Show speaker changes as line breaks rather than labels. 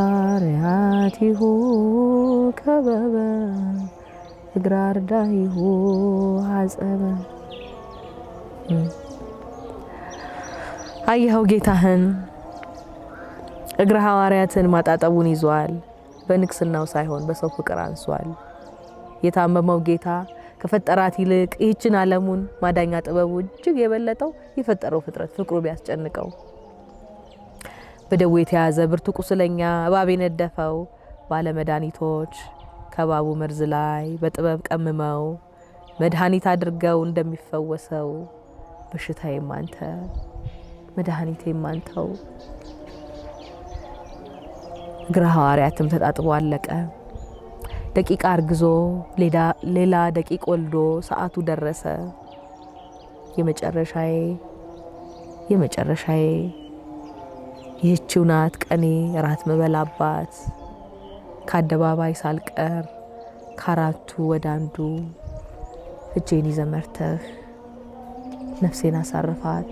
ሐዋርያቲሁ ከበበ እግረ አርዳኢሁ ሐጸበ። አየኸው ጌታህን እግረ ሐዋርያትን ማጣጠቡን ይዟል። በንግስናው ሳይሆን በሰው ፍቅር አንሷል። የታመመው ጌታ ከፈጠራት ይልቅ ይህችን ዓለሙን ማዳኛ ጥበቡ እጅግ የበለጠው የፈጠረው ፍጥረት ፍቅሩ ቢያስጨንቀው በደዌ የተያዘ ብርቱ ቁስለኛ እባብ የነደፈው ባለመድኃኒቶች ከባቡ መርዝ ላይ በጥበብ ቀምመው መድኃኒት አድርገው እንደሚፈወሰው በሽታዬም አንተ መድኃኒቴም አንተው። እግረ ሐዋርያትም ተጣጥቦ አለቀ። ደቂቃ አርግዞ ሌላ ደቂቅ ወልዶ ሰዓቱ ደረሰ። የመጨረሻዬ ይህችው ናት ቀኔ ራት መበላባት ከአደባባይ ሳልቀር ከአራቱ ወደ አንዱ እጄን ይዘህ መርተህ ነፍሴን አሳርፋት።